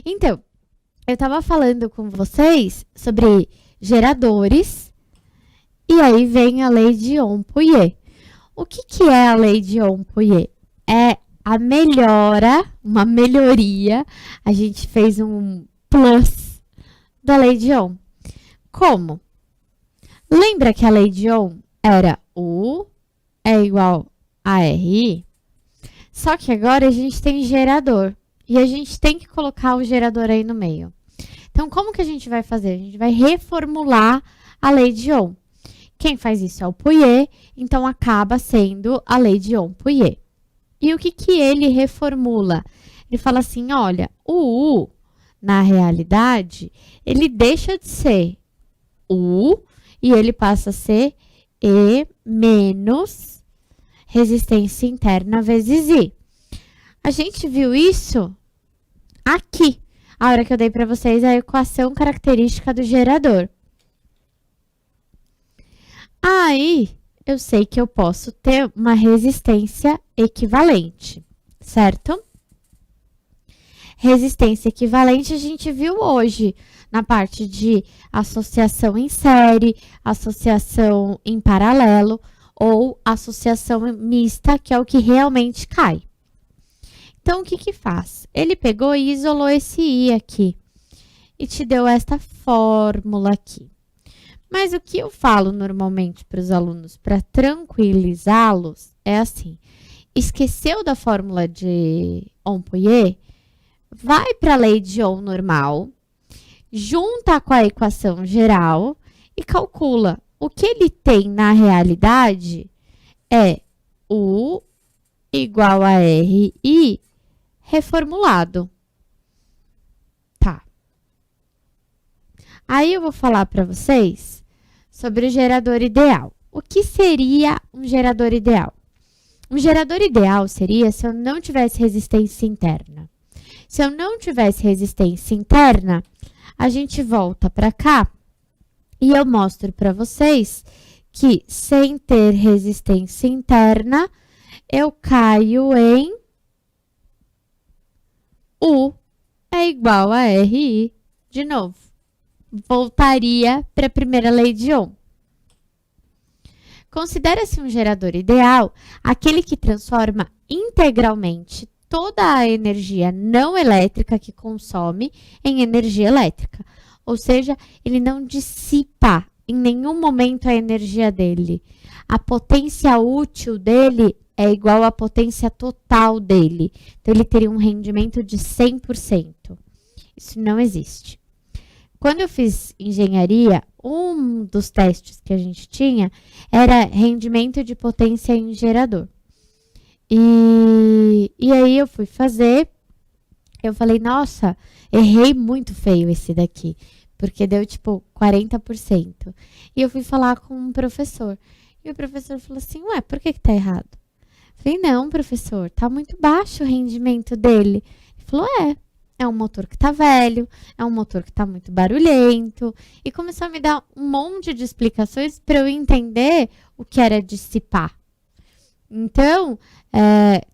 Então, eu estava falando com vocês sobre geradores, e aí vem a lei de Ohm-Pouillet. O que é a lei de Ohm-Pouillet? É a uma melhoria, a gente fez um plus da lei de Ohm. Como? Lembra que a lei de Ohm era U é igual a RI? Só que agora a gente tem gerador e a gente tem que colocar o gerador aí no meio. Então, como que a gente vai fazer? A gente vai reformular a lei de Ohm. Quem faz isso é o Pouillet, então acaba sendo a lei de Ohm-Pouillet. E o que ele reformula? Ele fala assim, olha, o U, na realidade, ele deixa de ser U e ele passa a ser E menos resistência interna vezes I. A gente viu isso aqui, a hora que eu dei para vocês a equação característica do gerador. Aí, eu sei que eu posso ter uma resistência equivalente, certo? Resistência equivalente a gente viu hoje na parte de associação em série, associação em paralelo ou associação mista, que é o que realmente cai. Então, o que faz? Ele pegou e isolou esse I aqui e te deu esta fórmula aqui. Mas o que eu falo normalmente para os alunos, para tranquilizá-los, é assim. Esqueceu da fórmula de Ohm-Pouillet? Vai para a lei de Ohm normal, junta com a equação geral e calcula. O que ele tem na realidade é U igual a RI reformulado. Tá. Aí eu vou falar para vocês sobre o gerador ideal. O que seria um gerador ideal? Um gerador ideal seria se eu não tivesse resistência interna. Se eu não tivesse resistência interna, a gente volta para cá e eu mostro para vocês que sem ter resistência interna, eu caio em U é igual a RI de novo. Voltaria para a primeira lei de Ohm. Considera-se um gerador ideal aquele que transforma integralmente toda a energia não elétrica que consome em energia elétrica. Ou seja, ele não dissipa em nenhum momento a energia dele. A potência útil dele é igual à potência total dele. Então, ele teria um rendimento de 100%. Isso não existe. Quando eu fiz engenharia, um dos testes que a gente tinha era rendimento de potência em gerador. E aí eu fui fazer, eu falei, nossa, errei muito feio esse daqui, porque deu tipo 40%. E eu fui falar com um professor, e o professor falou assim, ué, por que tá errado? Eu falei, não, professor, tá muito baixo o rendimento dele. Ele falou, é um motor que tá velho, é um motor que tá muito barulhento. E começou a me dar um monte de explicações para eu entender o que era dissipar. Então,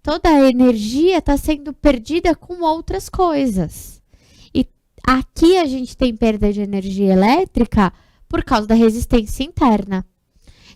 toda a energia está sendo perdida com outras coisas. E aqui a gente tem perda de energia elétrica por causa da resistência interna.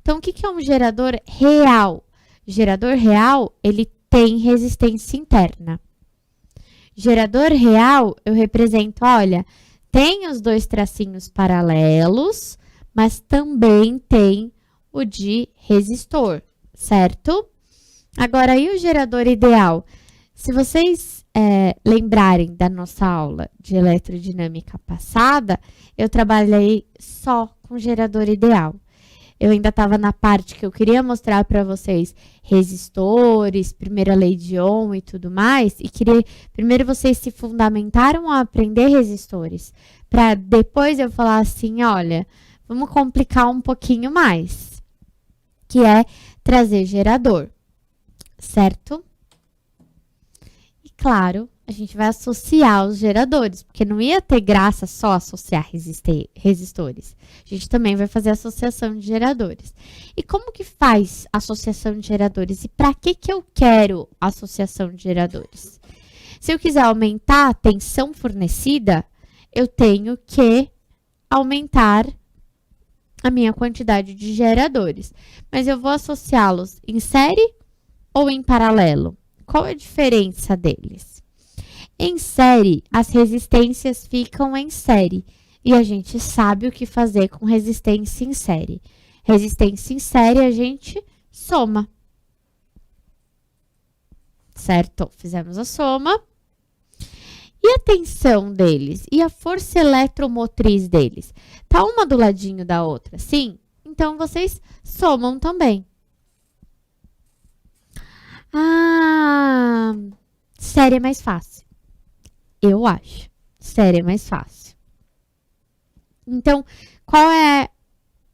Então, o que é um gerador real? Gerador real, ele tem resistência interna. Gerador real, eu represento, olha, tem os dois tracinhos paralelos, mas também tem o de resistor, certo? Agora, e o gerador ideal? Se vocês lembrarem da nossa aula de elerodinâmica passada, eu trabalhei só com gerador ideal. Eu ainda estava na parte que eu queria mostrar para vocês resistores, primeira lei de Ohm e tudo mais, e primeiro vocês se fundamentaram a aprender resistores, para depois eu falar assim, olha, vamos complicar um pouquinho mais, que é trazer gerador, certo? E claro, a gente vai associar os geradores, porque não ia ter graça só associar resistores. A gente também vai fazer associação de geradores. E como que faz associação de geradores? E para que eu quero associação de geradores? Se eu quiser aumentar a tensão fornecida, eu tenho que aumentar a minha quantidade de geradores. Mas eu vou associá-los em série ou em paralelo? Qual é a diferença deles? Em série, as resistências ficam em série. E a gente sabe o que fazer com resistência em série. Resistência em série, a gente soma. Certo? Fizemos a soma. E a tensão deles? E a força eletromotriz deles? Tá uma do ladinho da outra, sim? Então, vocês somam também. Ah, série é mais fácil. Eu acho. Série é mais fácil. Então, qual é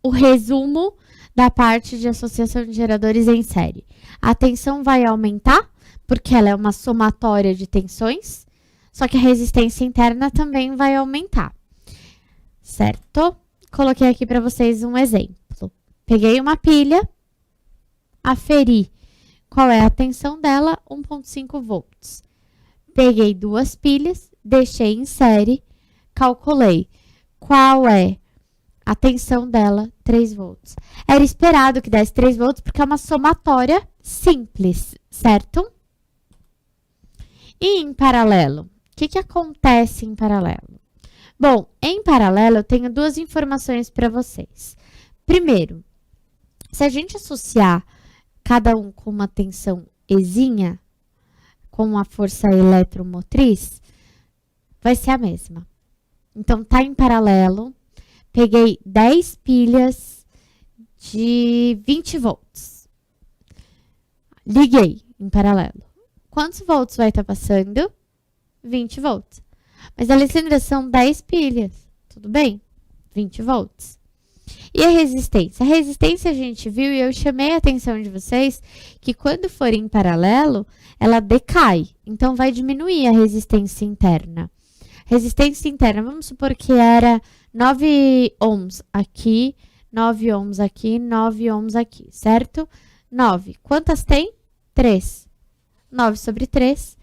o resumo da parte de associação de geradores em série? A tensão vai aumentar, porque ela é uma somatória de tensões, só que a resistência interna também vai aumentar, certo? Coloquei aqui para vocês um exemplo. Peguei uma pilha, aferi qual é a tensão dela, 1,5 volts. Peguei duas pilhas, deixei em série, calculei qual é a tensão dela, 3 volts. Era esperado que desse 3 volts porque é uma somatória simples, certo? E em paralelo? O que acontece em paralelo? Bom, em paralelo eu tenho duas informações para vocês. Primeiro, se a gente associar cada um com uma tensão exinha, com a força eletromotriz, vai ser a mesma. Então, tá em paralelo. Peguei 10 pilhas de 20 volts. Liguei em paralelo. Quantos volts vai estar passando? 20 volts. Mas, Alessandra, são 10 pilhas. Tudo bem? 20 volts. E a resistência? A resistência a gente viu e eu chamei a atenção de vocês que quando for em paralelo, ela decai. Então, vai diminuir a resistência interna. Resistência interna, vamos supor que era 9 ohms aqui, 9 ohms aqui, 9 ohms aqui, certo? 9. Quantas tem? 3. 9 sobre 3,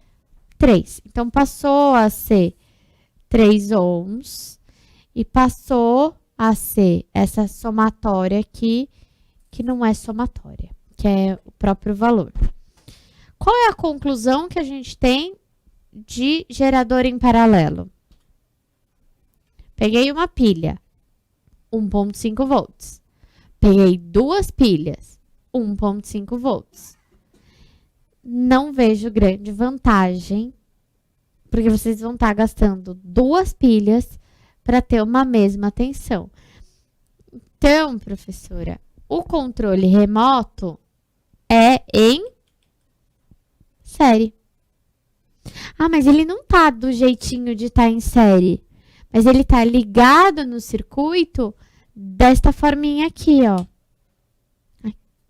3. Então, passou a ser 3 ohms e passou a ser essa somatória aqui, que não é somatória, que é o próprio valor. Qual é a conclusão que a gente tem de gerador em paralelo? Peguei uma pilha, 1,5 volts. Peguei duas pilhas, 1,5 volts. Não vejo grande vantagem, porque vocês vão estar gastando duas pilhas para ter uma mesma tensão. Então, professora, o controle remoto é em série. Ah, mas ele não tá do jeitinho de estar em série. Mas ele tá ligado no circuito desta forminha aqui, ó.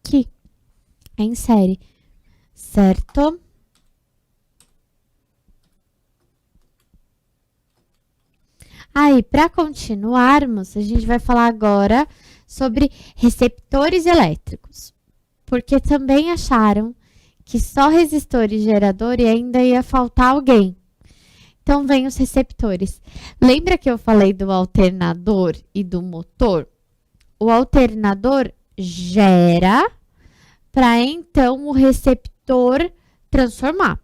Aqui. É em série. Certo? Aí, para continuarmos, a gente vai falar agora sobre receptores elétricos. Porque também acharam que só resistor e gerador e ainda ia faltar alguém. Então, vem os receptores. Lembra que eu falei do alternador e do motor? O alternador gera para, então, o receptor transformar.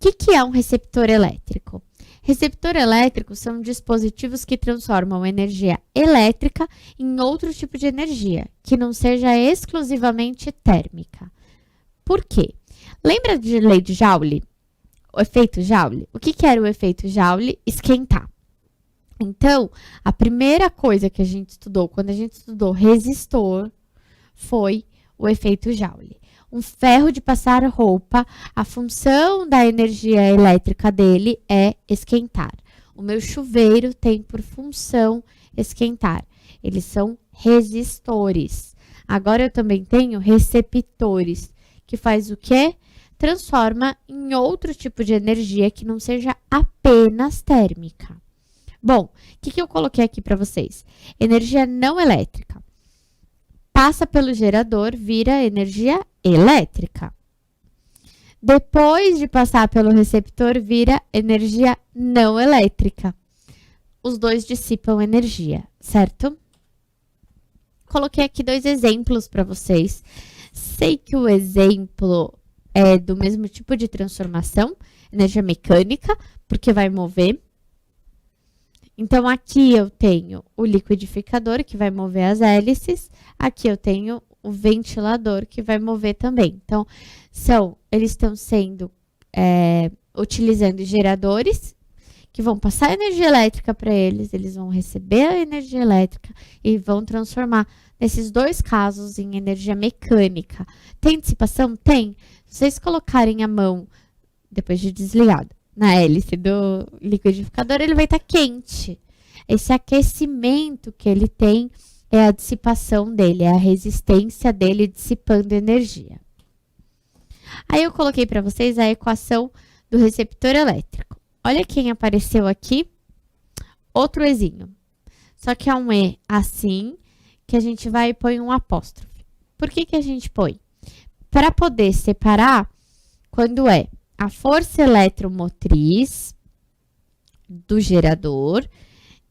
O que é um receptor elétrico? Receptor elétrico são dispositivos que transformam energia elétrica em outro tipo de energia, que não seja exclusivamente térmica. Por quê? Lembra de lei de Joule? O efeito Joule? O que era o efeito Joule? Esquentar. Então, a primeira coisa que a gente estudou, quando a gente estudou resistor, foi o efeito Joule. Um ferro de passar roupa, a função da energia elétrica dele é esquentar. O meu chuveiro tem por função esquentar. Eles são resistores. Agora, eu também tenho receptores, que faz o quê? Transforma em outro tipo de energia que não seja apenas térmica. Bom, o que eu coloquei aqui para vocês? Energia não elétrica. Passa pelo gerador, vira energia elétrica. Depois de passar pelo receptor, vira energia não elétrica. Os dois dissipam energia, certo? Coloquei aqui 2 exemplos para vocês. Sei que o exemplo é do mesmo tipo de transformação, energia mecânica, porque vai mover. Então, aqui eu tenho o liquidificador, que vai mover as hélices. Aqui eu tenho o ventilador, que vai mover também. Então, eles estão sendo, utilizando geradores, que vão passar energia elétrica para eles vão receber a energia elétrica e vão transformar, nesses 2 casos, em energia mecânica. Tem dissipação? Tem. Se vocês colocarem a mão, depois de desligado, na hélice do liquidificador, ele vai estar quente. Esse aquecimento que ele tem é a dissipação dele, é a resistência dele dissipando energia. Aí eu coloquei para vocês a equação do receptor elétrico. Olha quem apareceu aqui. Outro Ezinho. Só que é um E assim, que a gente vai e põe um apóstrofe. Por que a gente põe? Para poder separar quando é a força eletromotriz do gerador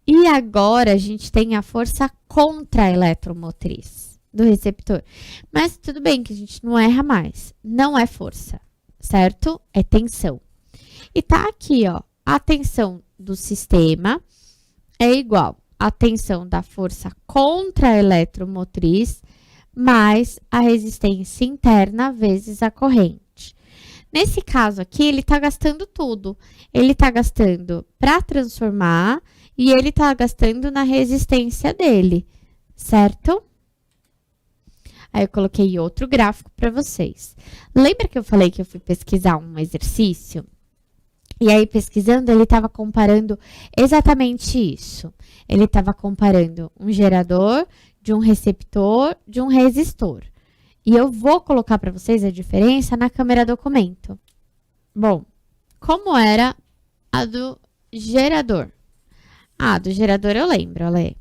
e agora a gente tem a força contra-eletromotriz do receptor. Mas tudo bem que a gente não erra mais. Não é força, certo? É tensão. E tá aqui, ó, a tensão do sistema é igual à tensão da força contra-eletromotriz mais a resistência interna vezes a corrente. Nesse caso aqui, ele está gastando tudo. Ele está gastando para transformar e ele está gastando na resistência dele, certo? Aí eu coloquei outro gráfico para vocês. Lembra que eu falei que eu fui pesquisar um exercício? E aí, pesquisando, ele estava comparando exatamente isso. Ele estava comparando um gerador de um receptor de um resistor. E eu vou colocar para vocês a diferença na câmera documento. Bom, como era a do gerador? Ah, do gerador eu lembro, olha aí.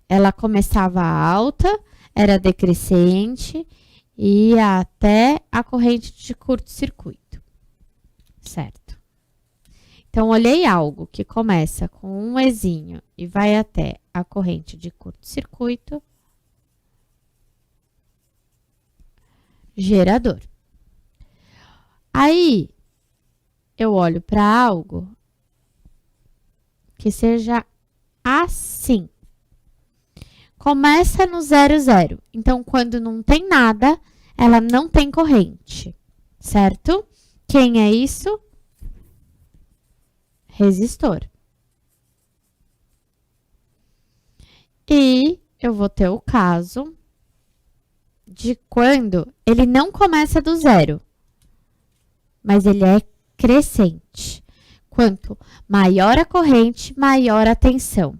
Ela começava alta, era decrescente e ia até a corrente de curto-circuito. Certo? Então, olhei algo que começa com um Ezinho e vai até a corrente de curto-circuito. Gerador. Aí, eu olho para algo que seja assim. Começa no 0, 0. Então, quando não tem nada, ela não tem corrente, certo? Quem é isso? Resistor. E eu vou ter o caso de quando ele não começa do 0, mas ele é crescente. Quanto maior a corrente, maior a tensão.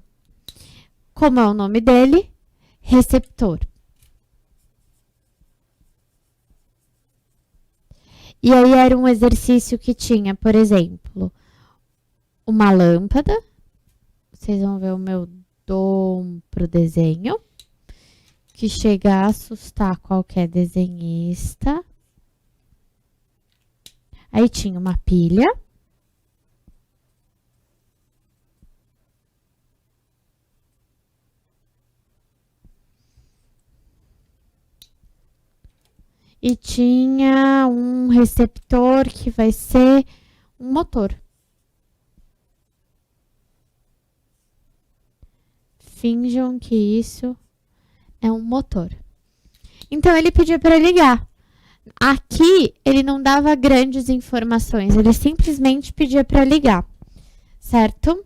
Como é o nome dele? Receptor. E aí era um exercício que tinha, por exemplo, uma lâmpada. Vocês vão ver o meu dom pro desenho, que chega a assustar qualquer desenhista. Aí tinha uma pilha. E tinha um receptor que vai ser um motor. Finjam que isso é um motor. Então, ele pediu para ligar. Aqui, ele não dava grandes informações, ele simplesmente pedia para ligar, certo?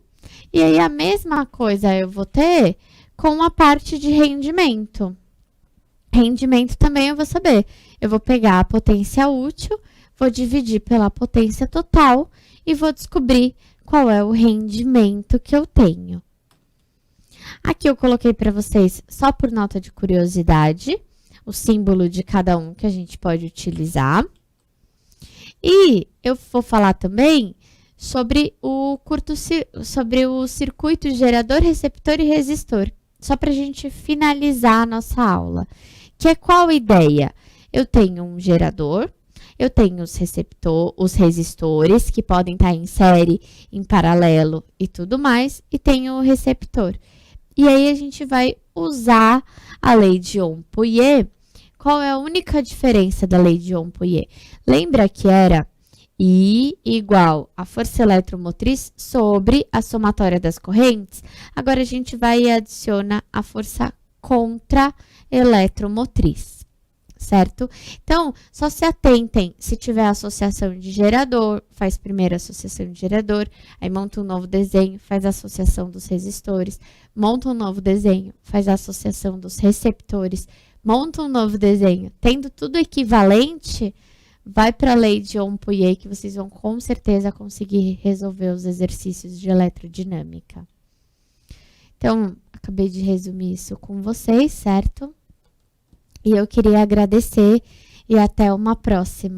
E aí, a mesma coisa eu vou ter com a parte de rendimento. Rendimento também eu vou saber. Eu vou pegar a potência útil, vou dividir pela potência total e vou descobrir qual é o rendimento que eu tenho. Aqui eu coloquei para vocês, só por nota de curiosidade, o símbolo de cada um que a gente pode utilizar. E eu vou falar também sobre o circuito gerador, receptor e resistor, só para a gente finalizar a nossa aula. Que é qual ideia? Eu tenho um gerador, eu tenho os resistores, que podem estar em série, em paralelo e tudo mais, e tenho o receptor. E aí, a gente vai usar a lei de Ohm-Pouillet. Qual é a única diferença da lei de Ohm-Pouillet? Lembra que era I igual a força eletromotriz sobre a somatória das correntes? Agora, a gente vai e adiciona a força contra-eletromotriz, certo? Então, só se atentem, se tiver associação de gerador, faz primeiro a associação de gerador, aí monta um novo desenho, faz a associação dos resistores, monta um novo desenho, faz a associação dos receptores, monta um novo desenho. Tendo tudo equivalente, vai para a lei de Ohm-Pouillet, que vocês vão com certeza conseguir resolver os exercícios de eletrodinâmica. Então, acabei de resumir isso com vocês, certo? E eu queria agradecer e até uma próxima.